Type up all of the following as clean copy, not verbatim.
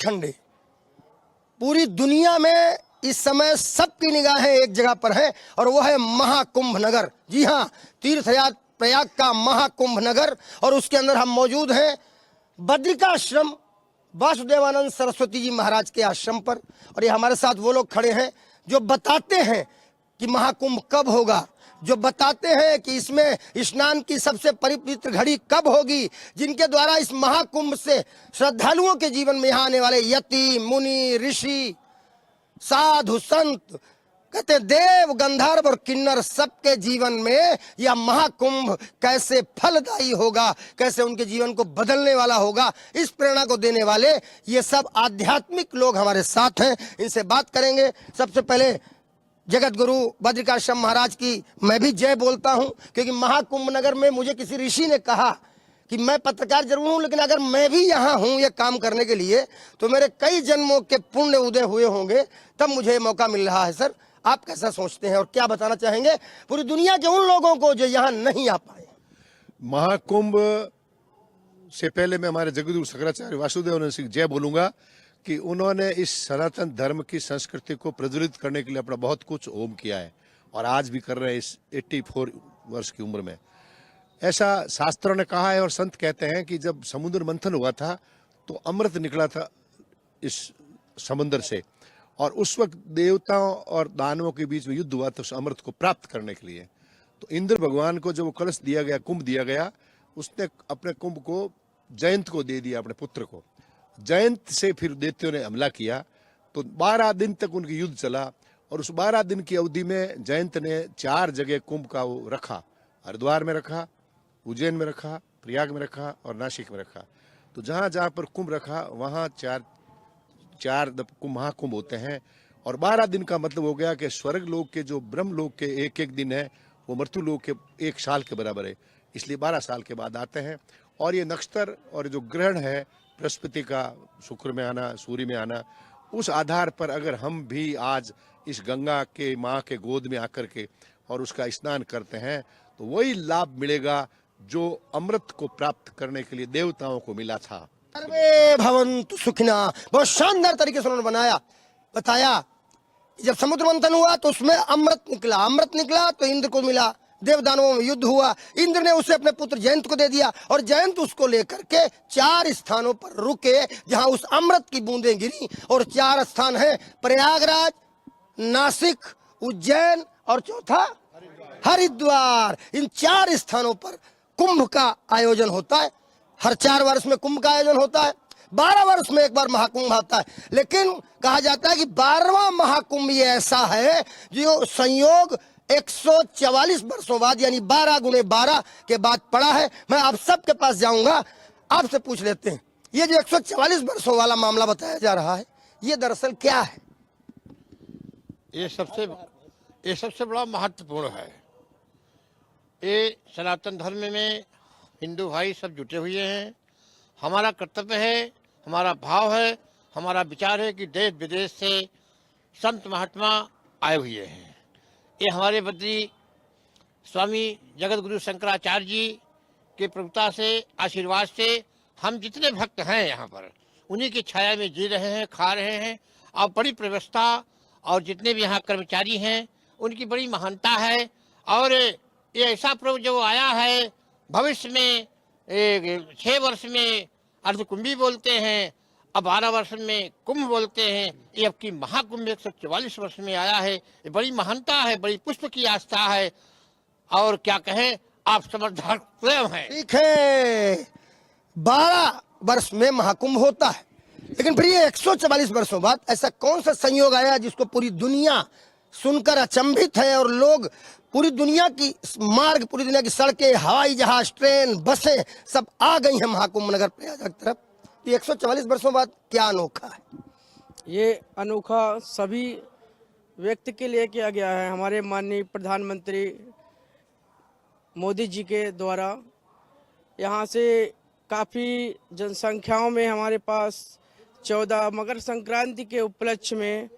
खंडे। पूरी दुनिया में इस समय सबकी निगाहें एक जगह पर है और वो है महाकुंभ नगर। जी हाँ, तीर्थयात्रा प्रयाग का महाकुंभ नगर, और उसके अंदर हम मौजूद हैं बद्रिकाश्रम वासुदेवानंद सरस्वती जी महाराज के आश्रम पर। और ये हमारे साथ वो लोग खड़े हैं जो बताते हैं कि महाकुंभ कब होगा, जो बताते हैं कि इसमें स्नान की सबसे पवित्र घड़ी कब होगी, जिनके द्वारा इस महाकुंभ से श्रद्धालुओं के जीवन में यहाँ आने वाले यति मुनि ऋषि साधु संत, कहते देव गंधर्व और किन्नर, सबके जीवन में यह महाकुंभ कैसे फलदायी होगा, कैसे उनके जीवन को बदलने वाला होगा, इस प्रेरणा को देने वाले ये सब आध्यात्मिक लोग हमारे साथ हैं। इनसे बात करेंगे। सबसे पहले जगत गुरु बद्रिकाश्रम महाराज की मैं भी जय बोलता हूं, क्योंकि महाकुंभ नगर में मुझे किसी ऋषि ने कहा कि मैं पत्रकार जरूर हूं, लेकिन अगर मैं भी यहाँ हूं ये काम करने के लिए तो मेरे कई जन्मों के पुण्य उदय हुए होंगे, तब मुझे मौका मिल रहा है। सर, आप कैसा सोचते हैं और क्या बताना चाहेंगे पूरी दुनिया के उन लोगों को जो यहाँ नहीं आ पाए? महाकुंभ से पहले मैं हमारे जगतगुरु शंकराचार्य वासुदेवानंद सिंह जय बोलूंगा कि उन्होंने इस सनातन धर्म की संस्कृति को प्रज्वलित करने के लिए अपना बहुत कुछ होम किया है और आज भी कर रहे हैं इस 84 वर्ष की उम्र में। ऐसा शास्त्रों ने कहा है और संत कहते हैं कि जब समुद्र मंथन हुआ था तो अमृत निकला था इस समुद्र से, और उस वक्त देवताओं और दानवों के बीच में युद्ध हुआ था उस अमृत को प्राप्त करने के लिए। तो इंद्र भगवान को जब वो कलश दिया गया, कुंभ दिया गया, उसने अपने कुंभ को जयंत को दे दिया, अपने पुत्र को। जयंत से फिर दैत्यों ने हमला किया, तो 12 दिन तक उनकी युद्ध चला, और उस 12 दिन की अवधि में जयंत ने 4 जगह कुंभ का वो रखा। हरिद्वार में रखा, उज्जैन में रखा, प्रयाग में रखा और नासिक में रखा। तो जहाँ जहाँ पर कुंभ रखा वहाँ चार महाकुंभ होते हैं। और 12 दिन का मतलब हो गया कि स्वर्ग लोक के जो ब्रह्म लोक के एक एक दिन है वो मृत्यु लोक के 1 साल के बराबर है, इसलिए 12 साल के बाद आते हैं। और ये नक्षत्र और जो ग्रहण है बृहस्पति का शुक्र में आना, सूर्य में आना, उस आधार पर अगर हम भी आज इस गंगा के माँ के गोद में आकर के और उसका स्नान करते हैं तो वही लाभ मिलेगा जो अमृत को प्राप्त करने के लिए देवताओं को मिला था। सर्वे भवन्तु सुखिना, बहुत शानदार तरीके से उन्होंने बताया। जब समुद्र मंथन हुआ तो उसमें अमृत निकला तो इंद्र को मिला, देवदानवों में युद्ध हुआ, इंद्र ने उसे अपने पुत्र जयंत को दे दिया और जयंत उसको लेकर के 4 स्थानों पर रुके जहां उस अमृत की बूंदें गिरी। और 4 स्थान हैं प्रयागराज, नासिक, उज्जैन और चौथा हरिद्वार। इन 4 स्थानों पर कुंभ का आयोजन होता है। हर 4 वर्ष में कुंभ का आयोजन होता है, 12 वर्ष में एक बार महाकुंभ आता है। लेकिन कहा जाता है कि 12वां महाकुंभ ये ऐसा है जो संयोग 144 वर्षों बाद, यानी 12 गुणे 12 के बाद पड़ा है। मैं आप सबके पास जाऊंगा, आपसे पूछ लेते हैं ये जो 144 वर्षों वाला मामला बताया जा रहा है ये दरअसल क्या है? ये सबसे बड़ा महत्वपूर्ण है। ये सनातन धर्म में हिंदू भाई सब जुटे हुए हैं। हमारा कर्तव्य है, हमारा भाव है, हमारा विचार है कि देश विदेश से संत महात्मा आए हुए हैं। ये हमारे बद्री स्वामी जगत गुरु शंकराचार्य जी के प्रभुता से, आशीर्वाद से हम जितने भक्त हैं यहाँ पर उन्हीं की छाया में जी रहे हैं, खा रहे हैं। और बड़ी व्यवस्था और जितने भी यहाँ कर्मचारी हैं उनकी बड़ी महानता है। और ये ऐसा प्रभु जो आया है, भविष्य में 6 वर्ष में अर्धकुंभी बोलते हैं, अब 12 वर्ष में कुंभ बोलते हैं। ये अब की महाकुंभ 144 वर्ष में आया है। ये बड़ी महानता है, बड़ी पुष्प की आस्था है, और क्या कहें, आप समझदार स्वयं हैं। ठीक है, 12 वर्ष में महाकुंभ होता है, लेकिन फिर ये 144 वर्षों बाद ऐसा कौन सा संयोग आया जिसको पूरी दुनिया सुनकर अचंभित है और लोग पूरी दुनिया की मार्ग, पूरी दुनिया की सड़कें, हवाई जहाज, ट्रेन, बसें सब आ गई हैं महाकुंभ नगर प्रयाग की तरफ। 144 वर्षों बाद क्या अनोखा है? ये अनोखा सभी व्यक्ति के लिए किया गया है। हमारे माननीय प्रधानमंत्री मोदी जी के द्वारा यहाँ से काफ़ी जनसंख्याओं में हमारे पास 14 मकर संक्रांति के उपलक्ष्य में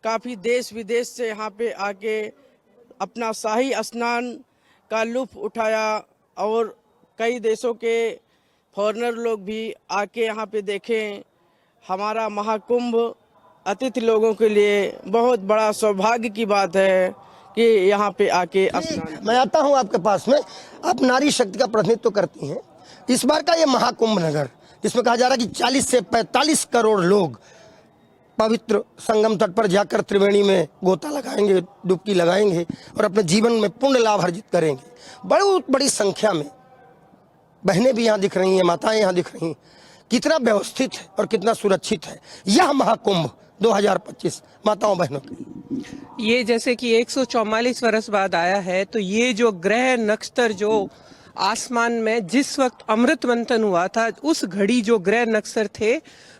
काफ़ी देश विदेश से यहाँ पे आके अपना शाही स्नान का लुत्फ उठाया, और कई देशों के फॉरेनर लोग भी आके यहाँ पे देखें। हमारा महाकुंभ अतिथि लोगों के लिए बहुत बड़ा सौभाग्य की बात है कि यहाँ पे आके स्नान। मैं आता हूँ आपके पास में, आप नारी शक्ति का प्रतिनिधित्व करती हैं। इस बार का ये महाकुंभ नगर, जिसमें कहा जा रहा है कि 40 से 45 करोड़ लोग पवित्र संगम तट पर जाकर त्रिवेणी में गोता लगाएंगे, डुबकी लगाएंगे और अपने जीवन में पुण्य लाभ अर्जित करेंगे। बहुत बड़ी संख्या में बहनें भी यहाँ दिख रही हैं, माताएं यहाँ दिख रही हैं। कितना व्यवस्थित है और कितना सुरक्षित है यह महाकुंभ 2025 माताओं बहनों के लिए। ये जैसे कि 144 वर्ष बाद आया है, तो ये जो ग्रह नक्षत्र जो आसमान में जिस वक्त अमृत मंथन हुआ था, उस घड़ी जो ग्रह नक्षत्र थे,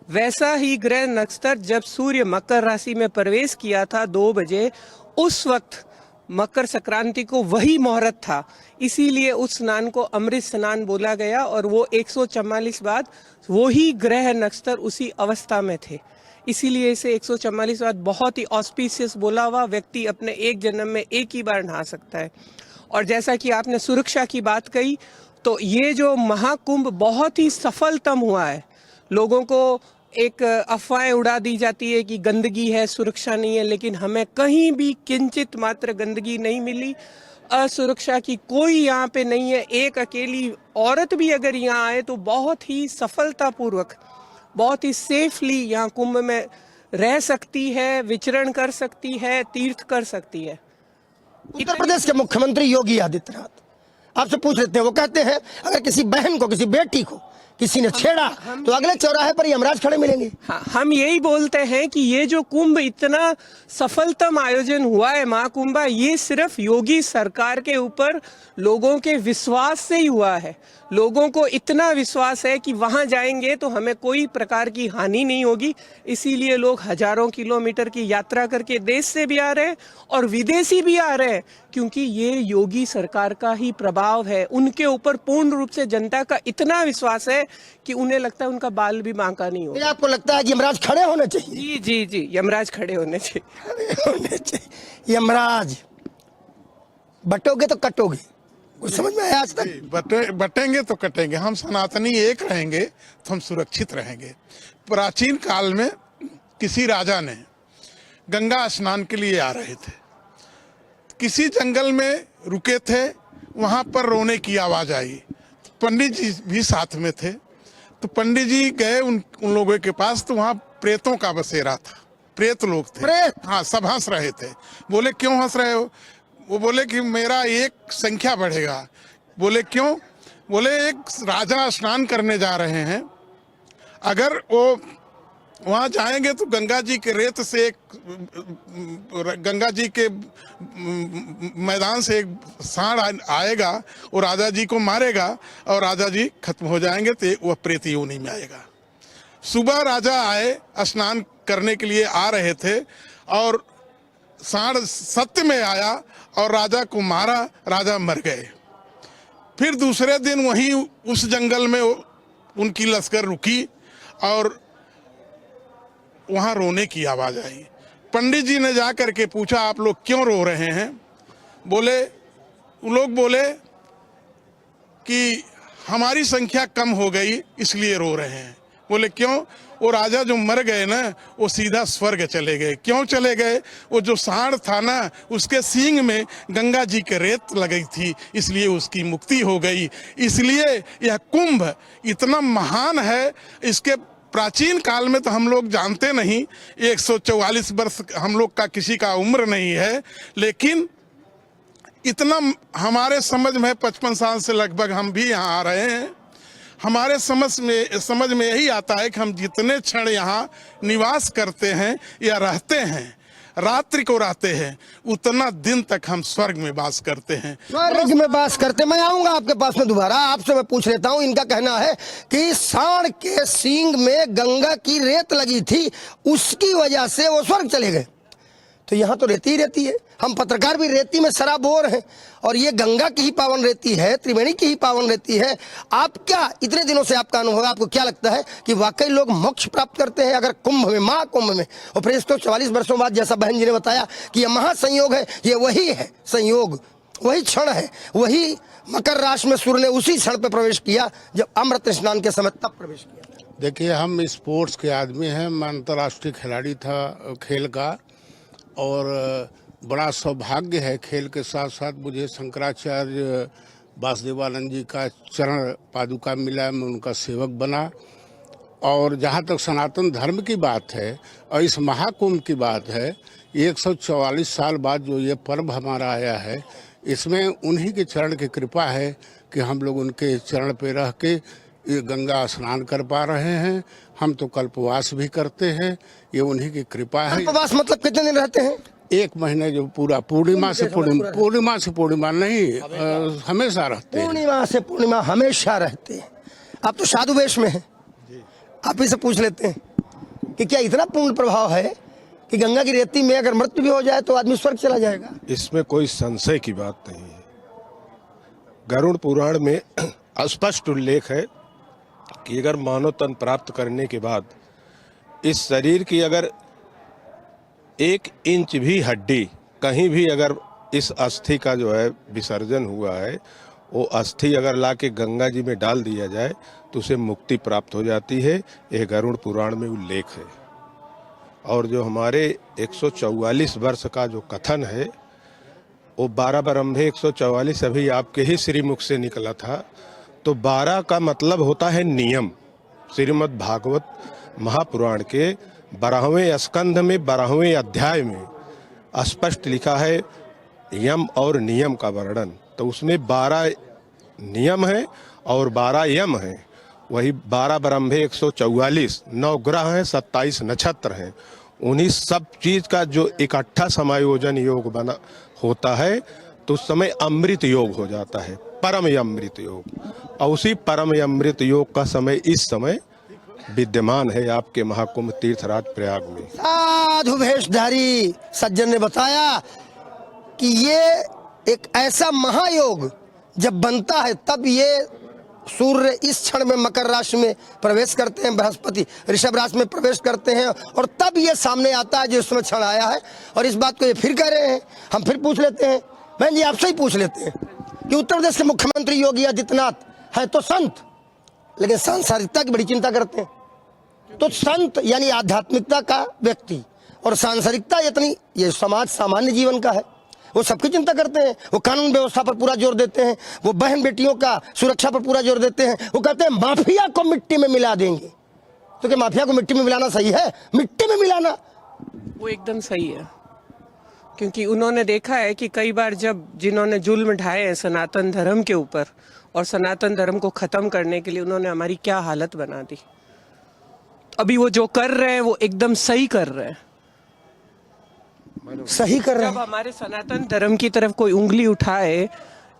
वैसा ही ग्रह नक्षत्र जब सूर्य मकर राशि में प्रवेश किया था 2 बजे, उस वक्त मकर संक्रांति को वही मुहूर्त था। इसीलिए उस स्नान को अमृत स्नान बोला गया और वो 144 बाद वो ही ग्रह नक्षत्र उसी अवस्था में थे, इसीलिए इसे 144 बाद बहुत ही ऑस्पिशियस बोला हुआ। व्यक्ति अपने एक जन्म में एक ही बार नहा सकता है। और जैसा कि आपने सुरक्षा की बात कही, तो ये जो महाकुंभ बहुत ही सफलतम हुआ है। लोगों को एक अफवाहें उड़ा दी जाती है कि गंदगी है, सुरक्षा नहीं है, लेकिन हमें कहीं भी किंचित मात्र गंदगी नहीं मिली। असुरक्षा की कोई यहाँ पे नहीं है। एक अकेली औरत भी अगर यहाँ आए तो बहुत ही सफलतापूर्वक, बहुत ही सेफली यहाँ कुंभ में रह सकती है, विचरण कर सकती है, तीर्थ कर सकती है। उत्तर प्रदेश के मुख्यमंत्री योगी आदित्यनाथ, आपसे पूछ लेते हैं, वो कहते हैं अगर किसी बहन को, किसी बेटी को किसी ने छेड़ा तो अगले चौराहे पर यमराज खड़े मिलेंगे। हाँ, हम यही बोलते हैं कि ये जो कुंभ इतना सफलतम आयोजन हुआ है, महाकुंभ, ये सिर्फ योगी सरकार के ऊपर लोगों के विश्वास से ही हुआ है। लोगों को इतना विश्वास है कि वहां जाएंगे तो हमें कोई प्रकार की हानि नहीं होगी, इसीलिए लोग हजारों किलोमीटर की यात्रा करके देश से भी आ रहे हैं और विदेशी भी आ रहे हैं, क्योंकि ये योगी सरकार का ही प्रभाव है। उनके ऊपर पूर्ण रूप से जनता का इतना विश्वास है कि उन्हें लगता है उनका बाल भी बांका नहीं होगा। आपको लगता है कि यमराज खड़े होने चाहिए? जी जी जी, यमराज खड़े होने चाहिए। यमराज बटोगे तो कटोगे, कुछ समझ में आया आज तक? बटेंगे तो कटेंगे। हम सनातनी एक रहेंगे तो हम सुरक्षित रहेंगे। प्राचीन काल में किसी राजा ने गंगा स्नान के लिए आ रहे थे, किसी जंगल में रुके थे, वहां पर रोने की आवाज आई। पंडित जी भी साथ में थे, तो पंडित जी गए उन लोगों के पास, तो वहां प्रेतों का बसेरा था, प्रेत लोग थे। प्रेत? हाँ, सब हंस रहे थे। बोले क्यों हंस रहे हो? वो बोले कि मेरा एक संख्या बढ़ेगा। बोले क्यों? बोले एक राजा स्नान करने जा रहे हैं, अगर वो वहाँ जाएंगे तो गंगा जी के रेत से गंगा जी के मैदान से एक सांड आएगा और राजा जी को मारेगा और राजा जी खत्म हो जाएंगे, तो वह प्रेत योनि में आएगा। सुबह राजा आए, स्नान करने के लिए आ रहे थे और सांड सत्य में आया और राजा को मारा, राजा मर गए। फिर दूसरे दिन वहीं उस जंगल में उनकी लश्कर रुकी और वहां रोने की आवाज आई। पंडित जी ने जाकर के पूछा, आप लोग क्यों रो रहे हैं? लोग बोले कि हमारी संख्या कम हो गई इसलिए रो रहे हैं। बोले क्यों? वो राजा जो मर गए ना, वो सीधा स्वर्ग चले गए। क्यों चले गए? वो जो सांड था ना, उसके सींग में गंगा जी के रेत लगी थी, इसलिए उसकी मुक्ति हो गई। इसलिए यह कुंभ इतना महान है। इसके प्राचीन काल में तो हम लोग जानते नहीं, 144 वर्ष हम लोग का किसी का उम्र नहीं है, लेकिन इतना हमारे समझ में 55 साल से लगभग हम भी यहाँ आ रहे हैं। हमारे समझ में यही आता है कि हम जितने क्षण यहाँ निवास करते हैं या रहते हैं, रात्रि को रहते हैं, उतना दिन तक हम स्वर्ग में वास करते हैं। स्वर्ग में वास करते। मैं आऊंगा आपके पास में दोबारा, आपसे मैं पूछ लेता हूं। इनका कहना है कि सांड के सींग में गंगा की रेत लगी थी, उसकी वजह से वो स्वर्ग चले गए। तो यहाँ तो रेती ही रेती है, हम पत्रकार भी रेती में सराबोर हैं, और ये गंगा की ही पावन रेती है, त्रिवेणी की ही पावन रेती है। आप क्या, इतने दिनों से आपका अनुभव, आपको क्या लगता है कि वाकई लोग मोक्ष प्राप्त करते हैं अगर कुंभ में, महाकुंभ में? और फिर 144 वर्षों बाद, जैसा बहन जी ने बताया कि यह महासंयोग है, ये वही है संयोग, वही क्षण है, वही मकर राशि में सूर्य ने उसी क्षण पर प्रवेश किया जब अमृत स्नान के समय तब प्रवेश किया। देखिए, हम स्पोर्ट्स के आदमी हैं। मैं अंतर्राष्ट्रीय खिलाड़ी था खेल का, और बड़ा सौभाग्य है खेल के साथ साथ मुझे शंकराचार्य वासुदेवानंद जी का चरण पादुका मिला, मैं उनका सेवक बना। और जहाँ तक सनातन धर्म की बात है और इस महाकुंभ की बात है, 144 साल बाद जो ये पर्व हमारा आया है, इसमें उन्हीं के चरण की कृपा है कि हम लोग उनके चरण पे रह के ये गंगा स्नान कर पा रहे हैं। हम तो कल्पवास भी करते हैं, ये उन्हीं की कृपा है। उपवास मतलब कितने दिन रहते हैं? 1 महीने जो पूरा पूर्णिमा से पूर्णिमा नहीं, हमेशा रहते हैं। पूर्णिमा से पूर्णिमा हमेशा रहते हैं। आप तो साधु वेश में हैं, आप ही से पूछ लेते हैं कि क्या इतना पूर्ण प्रभाव है कि गंगा की रेती में अगर मृत्यु भी हो जाए तो आदमी स्वर्ग चला जाएगा? इसमें कोई संशय की बात नहीं है। गरुड़ पुराण में स्पष्ट उल्लेख है कि अगर मानव तन प्राप्त करने के बाद इस शरीर की अगर 1 इंच भी हड्डी कहीं भी अगर इस अस्थि का जो है विसर्जन हुआ है, वो अस्थि अगर लाके गंगा जी में डाल दिया जाए तो उसे मुक्ति प्राप्त हो जाती है। यह गरुड़ पुराण में उल्लेख है। और जो हमारे 144 वर्ष का जो कथन है, वो 12 बरम्भे 144 अभी आपके ही श्रीमुख से निकला था। तो 12 का मतलब होता है नियम। श्रीमद् भागवत महापुराण के 12वें स्कंध में 12वें अध्याय में स्पष्ट लिखा है यम और नियम का वर्णन। तो उसमें 12 नियम है और 12 यम है। वही 12 बरम्भे 144, 9 ग्रह हैं, 27 नक्षत्र हैं। उन्हीं सब चीज का जो इकट्ठा समायोजन योग बना होता है तो उस समय अमृत योग हो जाता है, परम अमृत योग। और उसी परम अमृत योग का समय इस समय विद्यमान है आपके महाकुंभ तीर्थराज प्रयाग में। साधु वेशधारी सज्जन ने बताया कि ये एक ऐसा महायोग जब बनता है तब ये सूर्य इस क्षण में मकर राशि में प्रवेश करते हैं, बृहस्पति ऋषभ राशि में प्रवेश करते हैं, और तब ये सामने आता है जो इसमें क्षण आया है। और इस बात को ये फिर कह रहे हैं। हम फिर पूछ लेते हैं, बहन जी आपसे ही पूछ लेते हैं कि उत्तर प्रदेश के मुख्यमंत्री योगी आदित्यनाथ है तो संत, लेकिन सांसारिकता की बड़ी चिंता करते हैं। तो संत यानी आध्यात्मिकता का व्यक्ति, और सांसारिकता इतनी ये समाज सामान्य जीवन का है, वो सबकी चिंता करते हैं। वो कानून व्यवस्था पर पूरा जोर देते हैं, वो बहन बेटियों का सुरक्षा पर पूरा जोर देते हैं। वो कहते हैं माफिया को मिट्टी में मिला देंगे। तो क्या माफिया को मिट्टी में मिलाना सही है? मिट्टी में मिलाना वो एकदम सही है, क्योंकि उन्होंने देखा है कि कई बार जब जिन्होंने जुल्म ढाए हैं सनातन धर्म के ऊपर और सनातन धर्म को खत्म करने के लिए उन्होंने हमारी क्या हालत बना दी। अभी वो जो कर रहे हैं वो एकदम सही कर रहे हैं। सही कर रहे जब हैं। हमारे सनातन धर्म की तरफ कोई उंगली उठाए,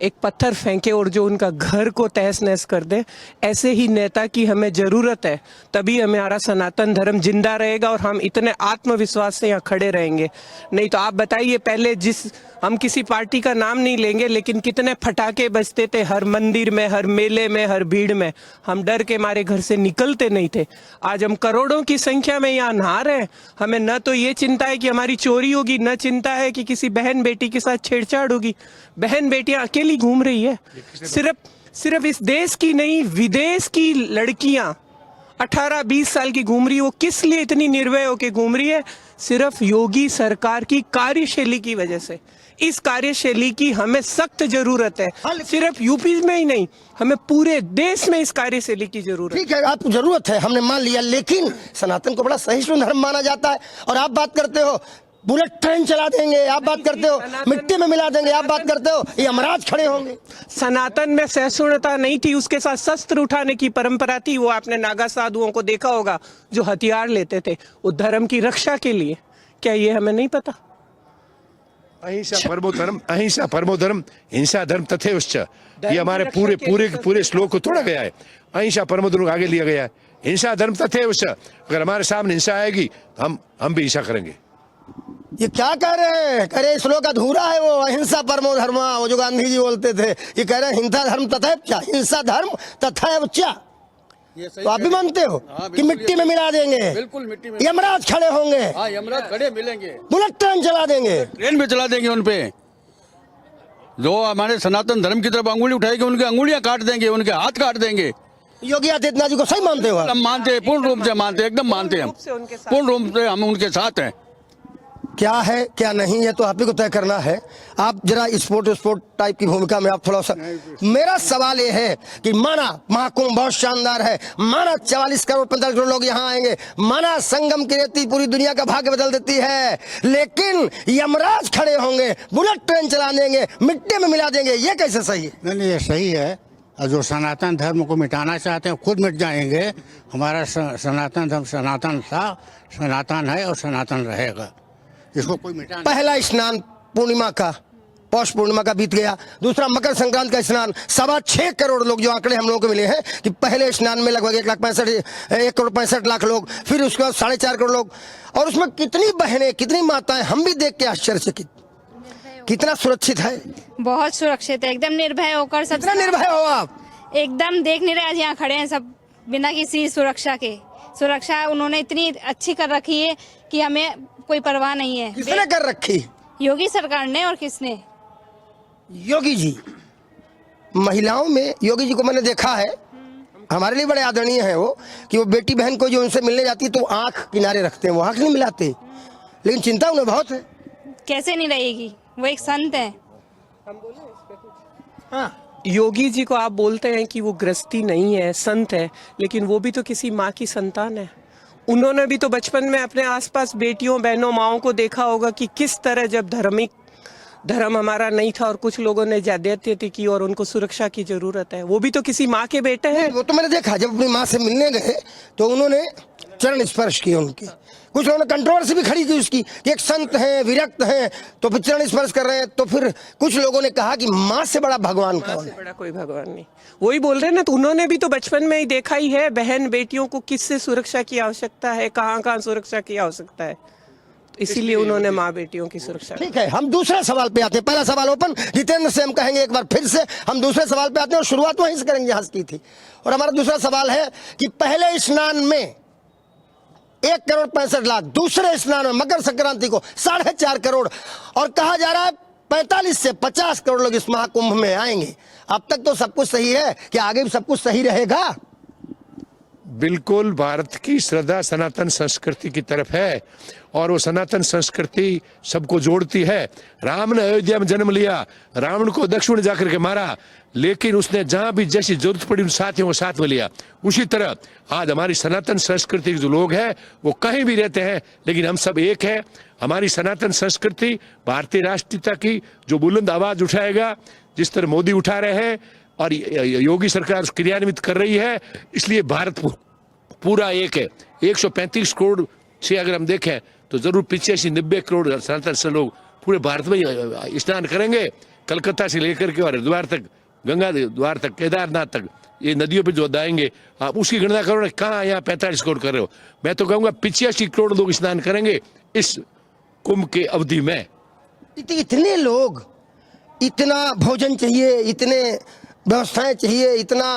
एक पत्थर फेंके और जो उनका घर को तहस नहस कर दे, ऐसे ही नेता की हमें जरूरत है। तभी हमारा सनातन धर्म जिंदा रहेगा और हम इतने आत्मविश्वास से यहाँ खड़े रहेंगे। नहीं तो आप बताइए, पहले हम किसी पार्टी का नाम नहीं लेंगे, लेकिन कितने फटाके बजते थे हर मंदिर में, हर मेले में, हर भीड़ में। हम डर के मारे घर से निकलते नहीं थे। आज हम करोड़ों की संख्या में यहाँ नहा रहे हैं। हमें न तो ये चिंता है कि हमारी चोरी होगी, न चिंता है कि किसी बहन बेटी के साथ छेड़छाड़ होगी। बहन बेटियां अकेली घूम रही है। सिर्फ इस देश की नहीं, विदेश की लड़कियां 18-20 साल की घूम रही है। वो किस लिए इतनी निर्भय होकर घूम रही है? सिर्फ योगी सरकार की कार्यशैली की वजह से। इस कार्यशैली की हमें सख्त जरूरत है। सिर्फ यूपी में ही नहीं, हमें पूरे देश में इस कार्यशैली की जरूरत है। ठीक है, आपको जरूरत है, हमने मान लिया, लेकिन सनातन को बड़ा सहिष्णु धर्म माना जाता है। और आप बात करते हो बुलेट ट्रेन चला देंगे, आप बात करते हो मिट्टी में मिला देंगे, आप बात करते हो यमराज खड़े होंगे। सनातन में सहिष्णुता नहीं थी, उसके साथ शस्त्र उठाने की परंपरा थी। वो आपने नागा साधुओं को देखा होगा जो हथियार लेते थे वो धर्म की रक्षा के लिए। क्या ये हमें नहीं पता? अहिंसा परमो धर्म हिंसा धर्म तथेश्च, ये हमारे पूरे श्लोक को तोड़ा गया है। अहिंसा परमो धर्म आगे लिया गया है, हिंसा धर्म तथेश्च। अगर हमारे सामने हिंसा आएगी हम भी हिंसा करेंगे। ये क्या कह रहे हैं? कह रहे श्लोक अधूरा है, वो अहिंसा परमो धर्मा, वो जो गांधी जी बोलते थे। ये कह रहे हैं हिंसा धर्म तथैव च, हिंसा धर्म तथैव च। तो आप भी मानते हो कि मिट्टी में मिला देंगे? बिल्कुल मिट्टी में यमराज खड़े होंगे। हाँ, यमराज खड़े मिलेंगे, बुलेट ट्रेन चला देंगे, ट्रेन में चला देंगे। उनपे जो हमारे सनातन धर्म की तरफ अंगुली उठाएगी उनकी अंगुलियां काट देंगे, उनके हाथ काट देंगे। योगी आदित्यनाथ जी को सही मानते हो आप? हम मानते हैं, पूर्ण रूप से मानते हैं, एकदम मानते हैं हम, रूप से उनके साथ पूर्ण रूप से हम उनके साथ हैं। क्या है क्या नहीं है तो आप ही को तय करना है। आप जरा स्पोर्ट टाइप की भूमिका में आप थोड़ा सा, मेरा सवाल ये है कि माना महाकुंभ बहुत शानदार है, माना 44 करोड़ 45 करोड़ लोग यहाँ आएंगे, माना संगम की रेती पूरी दुनिया का भाग्य बदल देती है, लेकिन यमराज खड़े होंगे, बुलेट ट्रेन चला देंगे, मिट्टी में मिला देंगे, ये कैसे सही है? नहीं, ये सही है। और जो सनातन धर्म को मिटाना चाहते हैं खुद मिट जाएंगे। हमारा सनातन धर्म सनातन था, सनातन है और सनातन रहेगा, इसको कोई मिटा नहीं। पहला स्नान पूर्णिमा का, पौष पूर्णिमा का बीत गया। दूसरा मकर संक्रांति का स्नान, 6.25 करोड़ लोग, जो आंकड़े हम लोगों को मिले हैं कि पहले स्नान में लगभग 1 करोड़ 65 लाख लोग, फिर उसके बाद 4.5 करोड़ लोग, और उसमें कितनी बहनें कितनी माताएं, हम भी देख के आश्चर्यचकित। कितना सुरक्षित है? बहुत सुरक्षित है, एकदम निर्भय होकर सब। कितना निर्भय हो आप? एकदम देख नहीं रहे, आज यहाँ खड़े हैं सब बिना किसी सुरक्षा के। सुरक्षा उन्होंने इतनी अच्छी कर रखी है कि हमें कोई परवाह नहीं है। किसने कर रखी? योगी सरकार ने। और किसने? योगी जी। महिलाओं में योगी जी को मैंने देखा है, हमारे लिए बड़े आदरणीय है वो, कि वो बेटी बहन को जो उनसे मिलने जाती है तो आंख किनारे रखते हैं, वो आंख नहीं मिलाते, लेकिन चिंता उन्हें बहुत है। कैसे नहीं रहेगी, वो एक संत है। हाँ, योगी जी को आप बोलते हैं कि वो गृहस्थी नहीं है, संत है, लेकिन वो भी तो किसी माँ की संतान है। उन्होंने भी तो बचपन में अपने आसपास बेटियों बहनों माओं को देखा होगा कि किस तरह जब धर्म हमारा नहीं था और कुछ लोगों ने ज्यादती की और उनको सुरक्षा की जरूरत है, वो भी तो किसी माँ के बेटे हैं। वो तो मैंने देखा, जब अपनी माँ से मिलने गए तो उन्होंने चरण स्पर्श किए उनके। कुछ लोगों ने कंट्रोवर्सी भी खड़ी की उसकी कि एक संत हैं, विरक्त हैं, तो फिर चरण स्पर्श कर रहे हैं। तो फिर कुछ लोगों ने कहा कि माँ से बड़ा भगवान कौन है? बड़ा कोई भगवान नहीं, वही बोल रहे हैं ना। तो उन्होंने भी तो बचपन में ही देखा ही है बहन बेटियों को किससे सुरक्षा की आवश्यकता है, कहाँ कहाँ सुरक्षा की आवश्यकता है, तो इसीलिए उन्होंने माँ बेटियों की सुरक्षा। ठीक है, हम दूसरे सवाल पे आते हैं। पहला सवाल ओपन जितेंद्र से हम कहेंगे एक बार फिर से, हम दूसरे सवाल पे आते हैं और शुरुआत वहीं से करेंगे जहां से की थी। और हमारा दूसरा सवाल है कि पहले स्नान में 1 करोड़ 65 लाख, दूसरे स्नान में मकर संक्रांति को 4.5 करोड़, और कहा जा रहा है 45 से 50 करोड़ लोग इस महाकुंभ में आएंगे। अब तक तो सब कुछ सही है, कि आगे भी सब कुछ सही रहेगा? बिल्कुल भारत की श्रद्धा सनातन संस्कृति की तरफ है और वो सनातन संस्कृति सबको जोड़ती है। राम ने अयोध्या में जन्म लिया, रावण को दक्षिण जाकर के मारा, लेकिन उसने जहां भी जैसी जरूरत पड़ी उन साथियों को साथ में लिया। उसी तरह आज हमारी सनातन संस्कृति के जो लोग हैं वो कहीं भी रहते हैं, लेकिन हम सब एक हैं। हमारी सनातन संस्कृति भारतीय राष्ट्रीयता की जो बुलंद आवाज उठाएगा, जिस तरह मोदी उठा रहे हैं और योगी सरकार क्रियान्वित कर रही है, इसलिए भारत पूरा एक है। 135 करोड़ से अगर हम देखें तो जरूर 85-90 करोड़ सनातन से लोग पूरे भारत में स्नान करेंगे। कलकत्ता से लेकर के और हरिद्वार तक, गंगा द्वार तक, केदारनाथ तक, ये नदियों पे जो आएंगे, आप उसकी गणना करो ना, कहाँ यहाँ 45 करोड़ कर रहे हो। मैं तो कहूँगा 85 करोड़ लोग स्नान करेंगे इस कुंभ के अवधि में। इतने लोग, इतना भोजन चाहिए, इतने व्यवस्थाएं चाहिए, इतना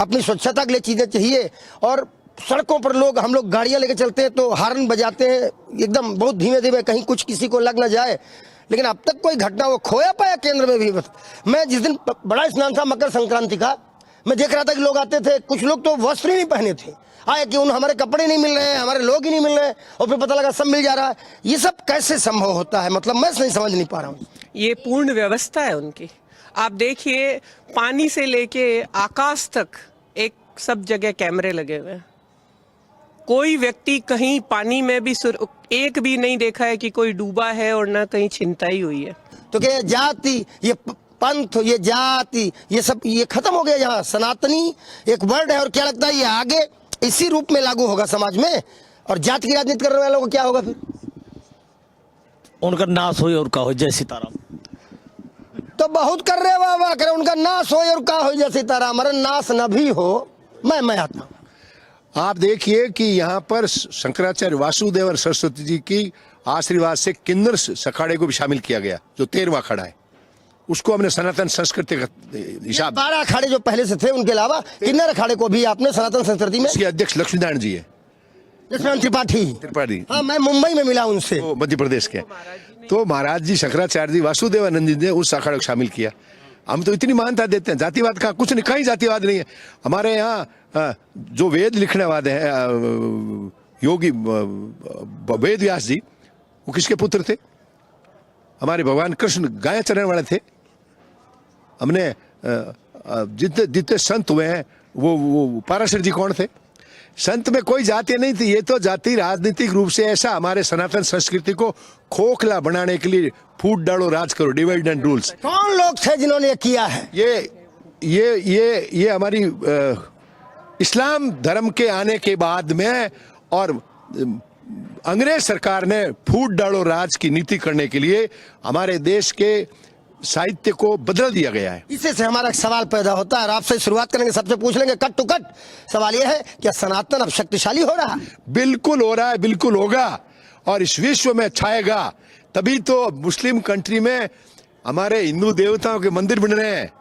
अपनी स्वच्छता के लिए चीजें चाहिए, और सड़कों पर लोग, हम लोग गाड़ियां लेके चलते हैं तो हार्न बजाते हैं एकदम बहुत धीमे धीमे, कहीं कुछ किसी को लग ना जाए, लेकिन अब तक कोई घटना वो खोया पाया केंद्र में भी? मैं जिस दिन बड़ा स्नान था मकर संक्रांति का, मैं देख रहा था कि लोग आते थे, कुछ लोग तो वस्त्र ही नहीं पहने थे, आए कि उन हमारे कपड़े नहीं मिल रहे हैं, हमारे लोग ही नहीं मिल रहे हैं, और फिर पता लगा सब मिल जा रहा है। ये सब कैसे संभव होता है? मतलब मैं नहीं समझ नहीं पा रहा हूँ। ये पूर्ण व्यवस्था है उनकी। आप देखिए, पानी से लेके आकाश तक एक सब जगह कैमरे लगे हुए हैं। कोई व्यक्ति कहीं पानी में भी एक भी नहीं देखा है कि कोई डूबा है और ना कहीं छिनताई हुई है। तो क्या जाति, ये पंथ, ये जाति, ये सब ये खत्म हो गया? यहाँ सनातनी एक वर्ड है, और क्या लगता है ये आगे इसी रूप में लागू होगा समाज में? और जाति की राजनीति करने वालों को क्या होगा फिर? उनका नाश हो और का हो, जय सीताराम। तो बहुत कर रहे, वाह वाह करे, उनका नाश हो और का हो, जय सीताराम। अरे नाश न भी हो, मैं आता हूँ। आप देखिए कि यहाँ पर शंकराचार्य वासुदेव और सरस्वती जी की आशीर्वाद से किन्नर अखाड़े को भी शामिल किया गया, जो 13वां अखाड़ा है, उसको हमने सनातन संस्कृति का हिसाब। 12 अखाड़े जो पहले से थे, उनके अलावा किन्नर अखाड़े को भी आपने सनातन संस्कृति में। इसके अध्यक्ष लक्ष्मीनारायण जी है, लक्ष्मण त्रिपाठी। हाँ, मैं मुंबई में मिला उनसे, मध्य प्रदेश के। तो महाराज जी शंकराचार्य जी वासुदेवानंद जी ने उस अखाड़े को शामिल किया। हम तो इतनी मान्यता देते हैं, जातिवाद का कुछ नहीं, कहीं जातिवाद नहीं है हमारे यहाँ। जो वेद लिखने वाले हैं योगी वेद व्यास जी, वो किसके पुत्र थे? हमारे भगवान कृष्ण गाय चरने वाले थे। हमने जितने जितने संत हुए हैं वो पाराशर जी कौन थे? संत में कोई जाति नहीं थी। ये तो जाति राजनीतिक रूप से ऐसा हमारे सनातन संस्कृति को खोखला बनाने के लिए फूट डालो राज करो, डिवाइड एंड रूल्स। कौन लोग थे जिन्होंने ये किया है? ये हमारी इस्लाम धर्म के आने के बाद में और अंग्रेज सरकार ने फूट डालो राज की नीति करने के लिए हमारे देश के साहित्य को बदल दिया गया है। इसी से हमारा एक सवाल पैदा होता है और आपसे शुरुआत करेंगे, सबसे पूछ लेंगे कट टू कट। सवाल यह है, क्या सनातन अब शक्तिशाली हो रहा है? बिल्कुल हो रहा है, बिल्कुल होगा और इस विश्व में छाएगा। तभी तो मुस्लिम कंट्री में हमारे हिंदू देवताओं के मंदिर बन रहे हैं।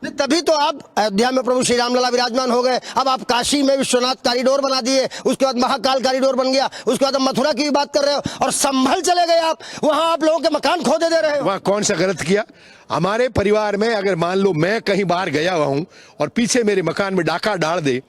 तभी तो आप अयोध्या में प्रभु श्री रामलला विराजमान हो गए। अब आप काशी में विश्वनाथ कॉरिडोर बना दिए, उसके बाद महाकाल कॉरिडोर बन गया, उसके बाद मथुरा की भी बात कर रहे हो और संभल चले गए आप। वहां आप लोगों के मकान खोदे दे रहे हो। वहां कौन सा गलत किया? हमारे परिवार में अगर मान लो मैं कहीं बाहर गया हुआ हूं और पीछे मेरे मकान में डाका डाल दे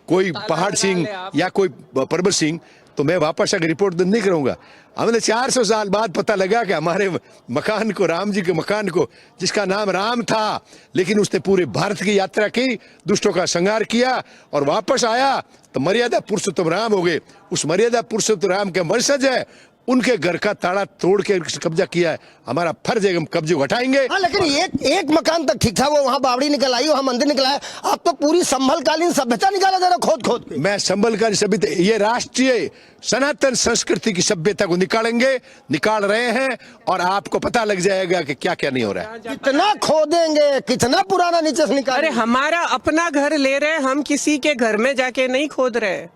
कोई पहाड़ सिंह या कोई परबत सिंह, तो मैं वापस आकर रिपोर्ट दर्ज नहीं करूंगा। हमने 400 साल बाद पता लगा कि हमारे मकान को, राम जी के मकान को, जिसका नाम राम था, लेकिन उसने पूरे भारत की यात्रा की, दुष्टों का संहार किया और वापस आया तो मर्यादा पुरुषोत्तम राम हो गए। उस मर्यादा पुरुषोत्तम राम के वंशज है, उनके घर का ताला तोड़ के कब्जा किया है। हमारा फर्ज है, हम कब्जे हटाएंगे। हाँ, लेकिन एक मकान तक ठीक था, वो वहां बावड़ी निकल आई, वहां मंदिर निकला है। आप तो पूरी संभलकालीन सभ्यता निकाला जा रहा खोद खोद के। मैं संभलकालीन सभ्यता, ये राष्ट्रीय सनातन संस्कृति की सभ्यता को निकालेंगे, निकाल रहे हैं और आपको पता लग जाएगा कि क्या क्या नहीं हो रहा है। कितना खोदेंगे, कितना पुराना नीचे से निकाल। अरे हमारा अपना घर ले रहे, हम किसी के घर में जाके नहीं खोद रहे।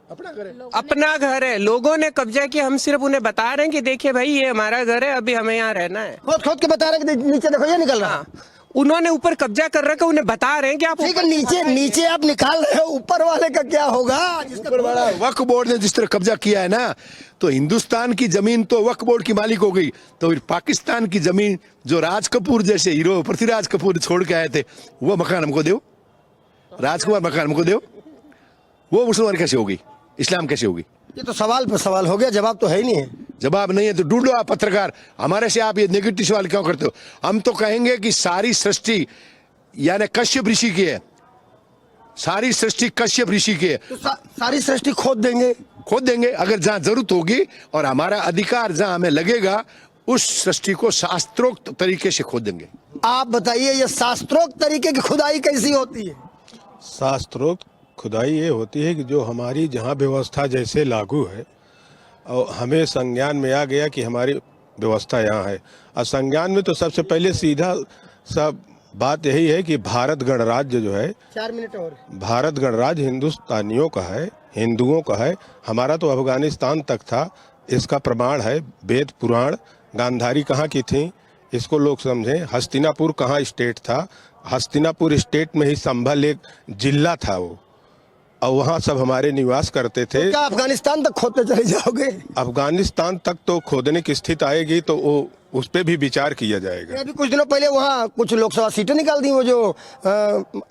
अपना घर है, लोगों ने कब्जा किया, हम सिर्फ उन्हें बता रहे हैं कि देखिए भाई ये हमारा घर है, अभी हमें यहाँ रहना है। खोद खोद के बता रहे हैं कि नीचे देखो ये निकल रहा है। उन्होंने ऊपर कब्जा कर रखा, उन्हें बता रहे हैं कि आप ठीक है, नीचे आप निकाल रहे हो, ऊपर वाले का क्या होगा? ऊपर वाला वक्फ बोर्ड ने जिस तरह कब्जा किया है ना, तो हिंदुस्तान की जमीन तो वक्फ बोर्ड की मालिक हो गई, तो फिर पाकिस्तान की जमीन जो राज कपूर जैसे हीरो पृथ्वीराज कपूर छोड़ के आए थे, वो मकान हमको दो, राजकुमार मकान हमको दो। वो मुसलमान कैसे होगी, इस्लाम कैसे होगी? ये तो सवाल पर सवाल हो गया, जवाब तो है ही नहीं है। जवाब नहीं है तो ढूंढो आप पत्रकार। हमारे से आप ये नेगेटिव सवाल क्यों करते हो? हम तो कहेंगे कि सारी सृष्टि यानी कश्यप ऋषि की है, सारी सृष्टि कश्यप ऋषि की है। तो सारी सृष्टि खोद देंगे अगर जहां जरूरत होगी और हमारा अधिकार जहां हमें लगेगा, उस सृष्टि को शास्त्रोक्त तरीके से खोद देंगे। आप बताइए, ये शास्त्रोक्त तरीके की खुदाई कैसी होती है? शास्त्रोक्त खुदाई ये होती है कि जो हमारी जहाँ व्यवस्था जैसे लागू है और हमें संज्ञान में आ गया कि हमारी व्यवस्था यहाँ है, और संज्ञान में तो सबसे पहले सीधा सब बात यही है कि भारत गणराज्य जो है, 4 मिनट और, भारत गणराज्य हिंदुस्तानियों का है, हिंदुओं का है। हमारा तो अफगानिस्तान तक था, इसका प्रमाण है वेद पुराण। गांधारी कहाँ की थी इसको लोग समझें। हस्तिनापुर कहाँ स्टेट था, हस्तिनापुर स्टेट में ही संभल एक जिला था वो, और वहाँ सब हमारे निवास करते थे। तो क्या अफगानिस्तान तक खोदते चले जाओगे? अफगानिस्तान तक तो खोदने की स्थिति आएगी तो वो उस पर भी विचार किया जाएगा। अभी कुछ दिनों पहले वहाँ कुछ लोकसभा सीटें निकाल दी, वो जो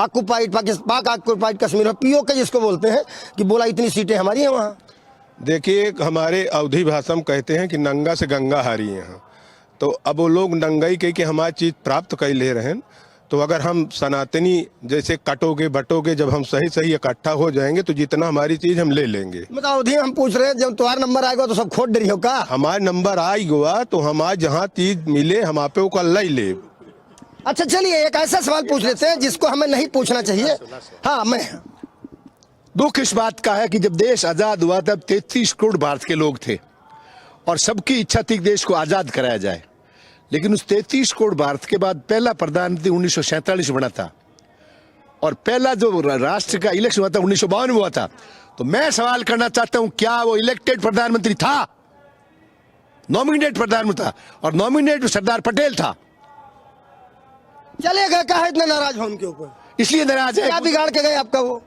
ऑक्युपाइड पाक ऑक्युपाइड कश्मीर, पीओके जिसको बोलते हैं, कि बोला इतनी सीटें हमारी हैं वहाँ। देखिए, हमारे अवधी भाषा में कहते हैं कि नंगा से गंगा हारी है यहाँ, तो अब वो लोग नंगाई कह के हमारी चीज प्राप्त कर ले रहे हैं। तो अगर हम सनातनी जैसे कटोगे बटोगे, जब हम सही सही इकट्ठा हो जाएंगे तो जितना हमारी चीज हम ले लेंगे। मतलब अवधि हम पूछ रहे हैं, जब तुम्हारा नंबर आएगा तो सब खोद डरी हो का? हमारा नंबर आएगा तो हमारे जहाँ चीज मिले हम आपे को ले ले। अच्छा चलिए, एक ऐसा सवाल पूछ लेते हैं जिसको हमें नहीं पूछना चाहिए। हाँ, मैं दुख इस बात का है कि जब देश आजाद हुआ तब 33 करोड़ भारत के लोग थे और सबकी इच्छा थी कि देश को आजाद कराया जाए, लेकिन उस 33 करोड़ भारत के बाद पहला प्रधानमंत्री 1947 बना था और पहला जो राष्ट्र का इलेक्शन हुआ था 1952 में हुआ था। तो मैं सवाल करना चाहता हूं, क्या वो इलेक्टेड प्रधानमंत्री था? नॉमिनेट प्रधानमंत्री था और नॉमिनेट सरदार पटेल था। चलेगा, कहा इतना नाराज हो उनके ऊपर? इसलिए नाराज है, क्या बिगाड़ के गए आपका वो?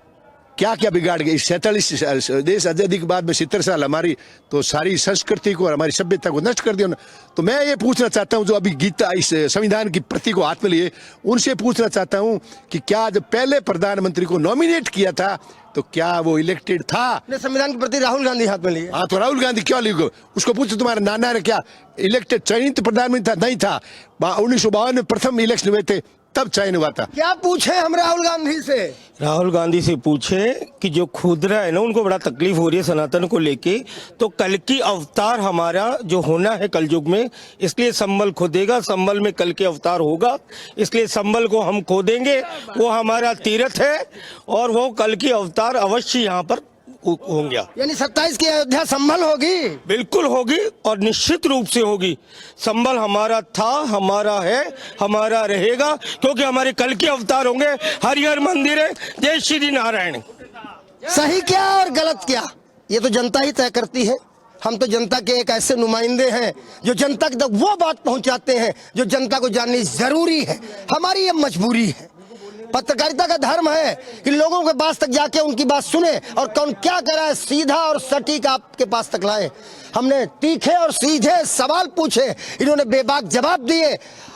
क्या क्या बिगाड़ गए। 47 देश आजादी के बाद में 70 साल हमारी तो सारी संस्कृति को और हमारी सभ्यता को नष्ट कर दिया उन्होंने। तो मैं ये पूछना चाहता हूँ जो अभी गीता इस संविधान की प्रति को हाथ में लिए, उनसे पूछना चाहता हूँ कि क्या जब पहले प्रधानमंत्री को नॉमिनेट किया था तो क्या वो इलेक्टेड था? संविधान के प्रति राहुल गांधी हाथ में लिए। हाँ, तो राहुल गांधी क्यों लिखो? उसको पूछो तुम्हारा नाना ने क्या इलेक्टेड चयनित प्रधानमंत्री था? नहीं था। 1952 में प्रथम इलेक्शन हुए थे, तब चयन हुआ था। क्या पूछे हम राहुल गांधी से? राहुल गांधी से पूछे कि जो खुदरा है ना, उनको बड़ा तकलीफ हो रही है सनातन को लेके, तो कल की अवतार हमारा जो होना है कलयुग में, इसलिए संबल खोदेगा, संबल में कल के अवतार होगा, इसलिए संबल को हम खोदेंगे। वो हमारा तीर्थ है और वो कल की अवतार अवश्य यहाँ पर होंगे। यानी 27 की अयोध्या संभल होगी? बिल्कुल होगी और निश्चित रूप से होगी। संबल हमारा था, हमारा है, हमारा रहेगा, क्योंकि हमारे कल के अवतार होंगे। हरिहर मंदिर है। जय श्री नारायण। सही क्या और गलत क्या, ये तो जनता ही तय करती है। हम तो जनता के एक ऐसे नुमाइंदे हैं जो जनता तक वो बात पहुंचाते हैं जो जनता को जाननी जरूरी है। हमारी ये मजबूरी है। पत्रकारिता का धर्म है कि लोगों के पास तक जाके उनकी बात सुने और कौन क्या कर रहा है सीधा और सटीक आपके पास तक लाए। हमने तीखे और सीधे सवाल पूछे, इन्होंने बेबाक जवाब दिए।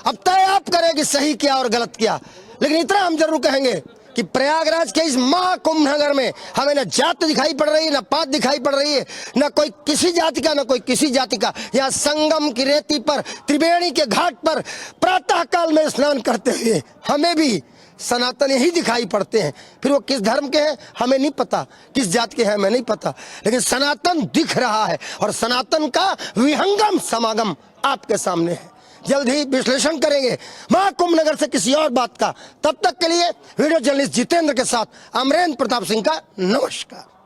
अब तय आप करें कि सही क्या और गलत क्या। लेकिन इतना हम जरूर कहेंगे कि प्रयागराज के इस महाकुंभ नगर में हमें न जात दिखाई पड़ रही है, न पात दिखाई पड़ रही है, न कोई किसी जाति का, न कोई किसी जाति का। यहाँ संगम की रेती पर, त्रिवेणी के घाट पर प्रातः काल में स्नान करते हुए हमें भी सनातन ही दिखाई पड़ते हैं। फिर वो किस धर्म के हैं हमें नहीं पता, किस जात के हैं हमें नहीं पता, लेकिन सनातन दिख रहा है और सनातन का विहंगम समागम आपके सामने है। जल्द ही विश्लेषण करेंगे महाकुंभ नगर से किसी और बात का। तब तक के लिए वीडियो जर्नलिस्ट जितेंद्र के साथ अमरेंद्र प्रताप सिंह का नमस्कार।